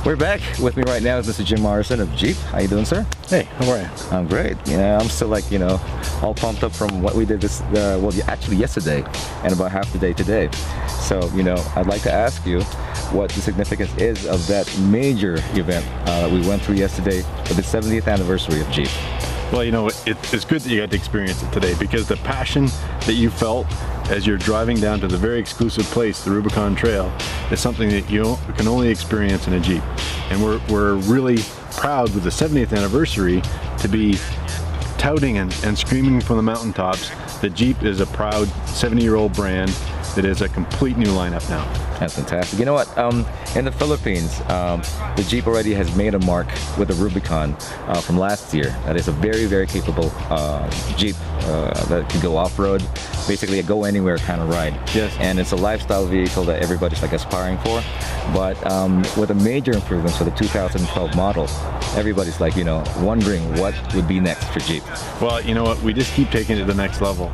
We're back. With me right now is Mr. Jim Morrison of Jeep. How you doing, sir? Hey, how are you? I'm great. Yeah, I'm still like, all pumped up from what we did this, actually yesterday and about half the day today. So, I'd like to ask you what the significance is of that major event that we went through yesterday for the 70th anniversary of Jeep. Well, it's good that you got to experience it today, because the passion that you felt as you're driving down to the very exclusive place, the Rubicon Trail, is something that you can only experience in a Jeep. And we're really proud with the 70th anniversary to be touting and screaming from the mountaintops that Jeep is a proud 70-year-old brand that is a complete new lineup now. That's fantastic. You know what? In the Philippines, the Jeep already has made a mark with the Rubicon from last year. That is a very, very capable Jeep that can go off-road, basically a go-anywhere kind of ride. Yes. And it's a lifestyle vehicle that everybody's like aspiring for. But with the major improvements for the 2012 model, everybody's like, wondering what would be next for Jeep. Well, you know what? We just keep taking it to the next level.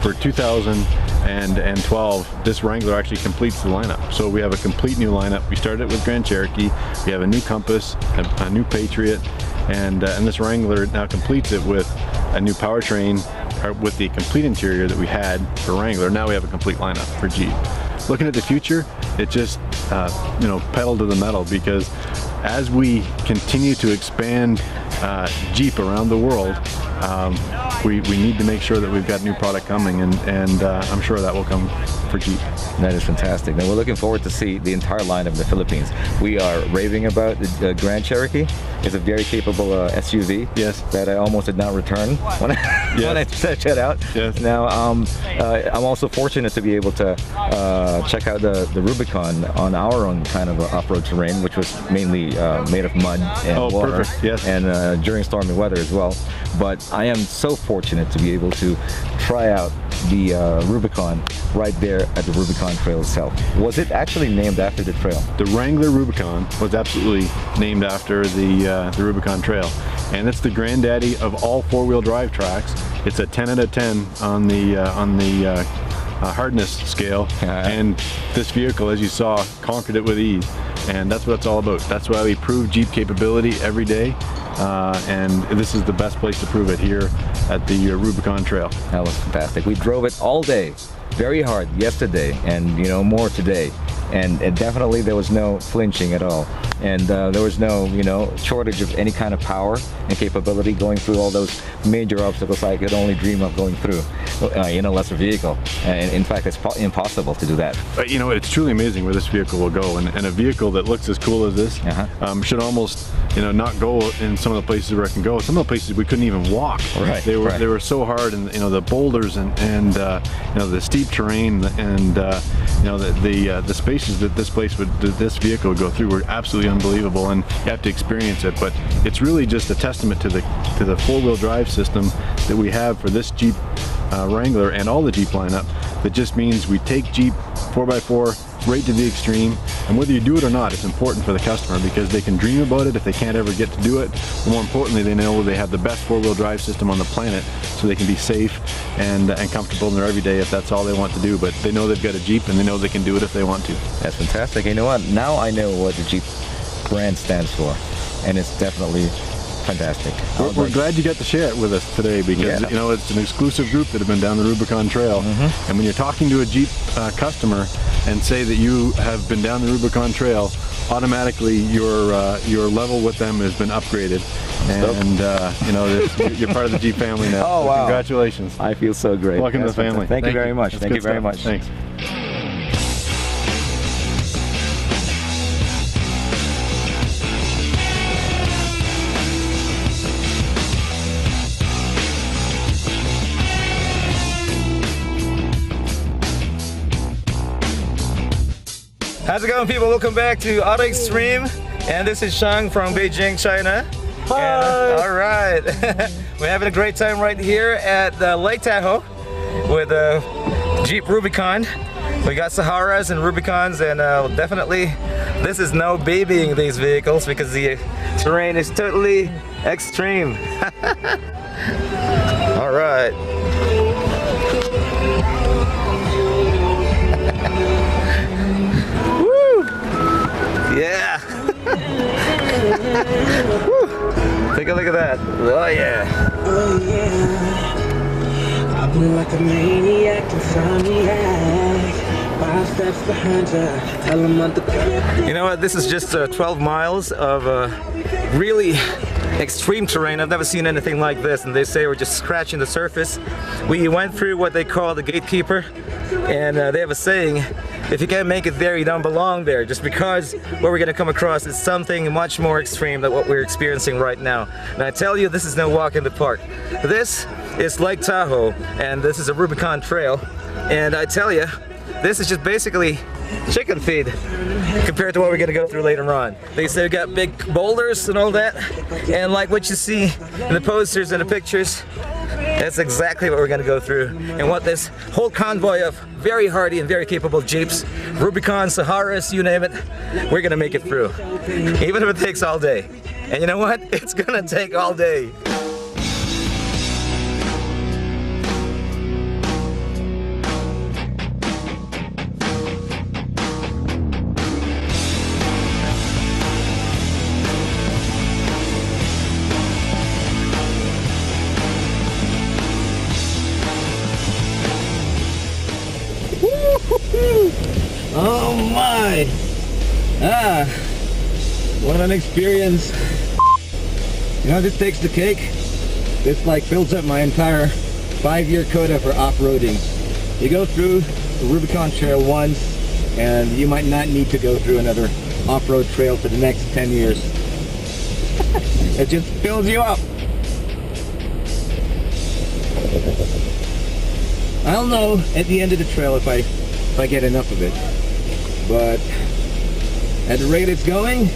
For 2012, this Wrangler actually completes the lineup. So we have a complete new lineup. We started with Grand Cherokee, we have a new Compass, a new Patriot, and this Wrangler now completes it with a new powertrain, with the complete interior that we had for Wrangler. Now we have a complete lineup for Jeep. Looking at the future, it just pedal to the metal, because as we continue to expand Jeep around the world, we need to make sure that we've got new product coming, and I'm sure that will come for Jeep. That is fantastic. Now we're looking forward to see the entire line of the Philippines. We are raving about the Grand Cherokee. It's a very capable SUV. Yes. That I almost did not return when I checked it out. Yes. Now I'm also fortunate to be able to check out the Rubicon on our own kind of off-road terrain, which was mainly made of mud and water. Perfect. Yes. And during stormy weather as well. But I am so fortunate to be able to try out the Rubicon right there at the Rubicon Trail itself. Was it actually named after the trail? The Wrangler Rubicon was absolutely named after the Rubicon Trail, and it's the granddaddy of all four-wheel drive tracks. It's a 10 out of 10 on the hardness scale, and this vehicle, as you saw, conquered it with ease, and that's what it's all about. That's why we prove Jeep capability every day, and this is the best place to prove it, here at the Rubicon Trail. That was fantastic. We drove it all day, very hard yesterday, and more today, and definitely there was no flinching at all, and there was no shortage of any kind of power and capability going through all those major obstacles I could only dream of going through in a lesser vehicle. And in fact, it's impossible to do that. But it's truly amazing where this vehicle will go, and a vehicle that looks as cool as this should almost not go in some of the places where it can go. Some of the places we couldn't even walk. Right. They were so hard, and the boulders and the steep terrain, and the spaces that this vehicle would go through were absolutely unbelievable, and you have to experience it. But it's really just a testament to the four-wheel drive system that we have for this Jeep Wrangler and all the Jeep lineup. That just means we take Jeep 4x4 right to the extreme, and whether you do it or not, it's important for the customer, because they can dream about it if they can't ever get to do it. But more importantly, they know they have the best four-wheel drive system on the planet, so they can be safe and comfortable in their everyday if that's all they want to do. But they know they've got a Jeep, and they know they can do it if they want to. That's fantastic. You know what? Now I know what the Jeep brand stands for, and it's definitely fantastic. We're glad you got to share it with us today, because it's an exclusive group that have been down the Rubicon Trail, and when you're talking to a Jeep customer and say that you have been down the Rubicon Trail, automatically your level with them has been upgraded, and you're part of the Jeep family now. Oh, so wow. Congratulations. I feel so great. Welcome to the family. Thank you very much. Thank you very much. Thanks. How's it going, people? Welcome back to Auto Extreme, and this is Shang from Beijing, China. Hi! All right. We're having a great time right here at Lake Tahoe with Jeep Rubicon. We got Saharas and Rubicons, and definitely this is no babying these vehicles, because the terrain is totally extreme. All right. Woo! Yeah. You know what, this is just 12 miles of really extreme terrain. I've never seen anything like this, and they say we're just scratching the surface. We went through what they call the gatekeeper, and they have a saying, if you can't make it there, you don't belong there, just because what we're going to come across is something much more extreme than what we're experiencing right now. And I tell you, this is no walk in the park. This is Lake Tahoe, and this is a Rubicon trail, and I tell you, this is just basically chicken feed compared to what we're going to go through later on. They say we got big boulders and all that, and like what you see in the posters and the pictures, that's exactly what we're going to go through, and what this whole convoy of very hardy and very capable Jeeps, Rubicon, Saharas, you name it, we're going to make it through, even if it takes all day. And you know what? It's going to take all day. Oh my! What an experience. You know, this takes the cake. This like fills up my entire 5-year quota for off-roading. You go through the Rubicon Trail once, and you might not need to go through another off-road trail for the next 10 years. It just fills you up. I'll know at the end of the trail if I get enough of it. But at the rate it's going,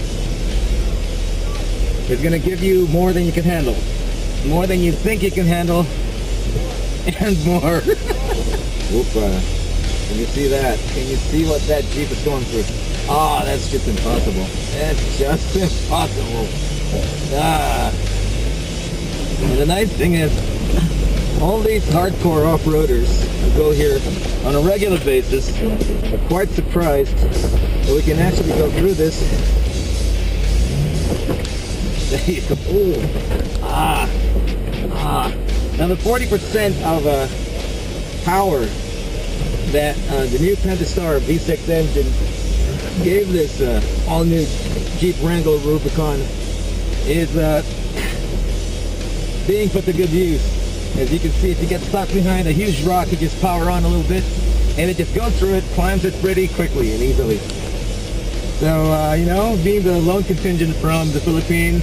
it's going to give you more than you can handle. More than you think you can handle, and more. Can you see that? Can you see what that Jeep is going through? Oh, that's just impossible. That's just impossible. And the nice thing is, all these hardcore off-roaders who go here on a regular basis are quite surprised that we can actually go through this. There you go. Now the 40% of power that the new Pentastar V6 engine gave this all-new Jeep Wrangler Rubicon is being put to good use. As you can see, if you get stuck behind a huge rock, you just power on a little bit, and it just goes through it, climbs it pretty quickly and easily. So, you know, being the lone contingent from the Philippines,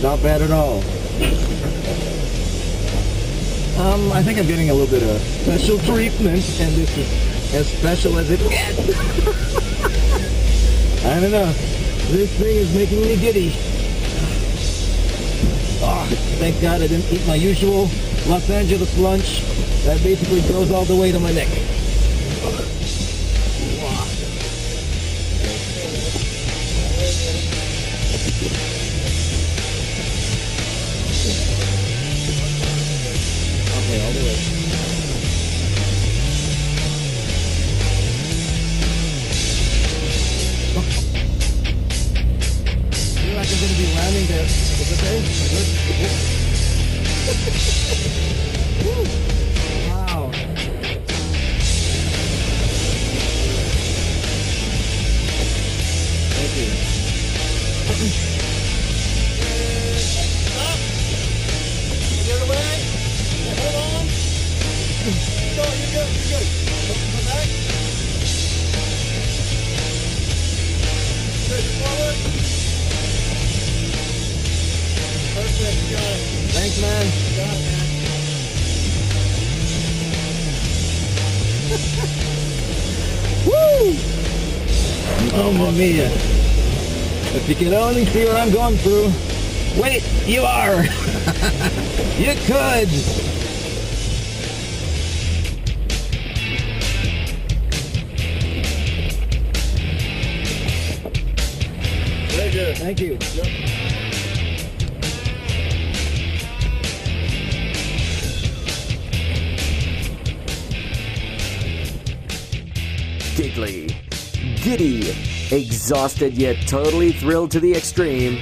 not bad at all. I think I'm getting a little bit of special treatment, and this is as special as it gets. I don't know. This thing is making me giddy. Oh, thank God I didn't eat my usual Los Angeles lunch. That basically goes all the way to my neck. Okay, all the way. I feel like I'm going to be landing there. Is it okay? Good? Wow. Thank you. Stop. The other way. Hold on. Go, you're good, you're good. Come back. Good, forward. Perfect, got it. Thanks, man. Got it, man. Woo! Mamma mia. If you could only see what I'm going through. Wait, you are! You could! Very good. Thank you. Yep. Giggly, giddy, exhausted yet totally thrilled to the extreme,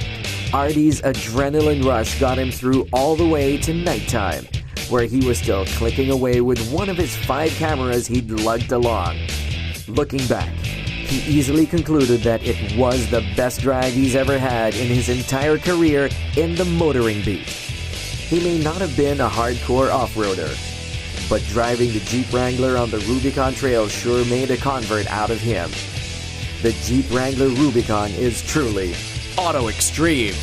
Artie's adrenaline rush got him through all the way to nighttime. where he was still clicking away with one of his 5 cameras he'd lugged along. Looking back, he easily concluded that it was the best drag he's ever had in his entire career in the motoring beat. He may not have been a hardcore off-roader, but driving the Jeep Wrangler on the Rubicon Trail sure made a convert out of him. The Jeep Wrangler Rubicon is truly auto extreme.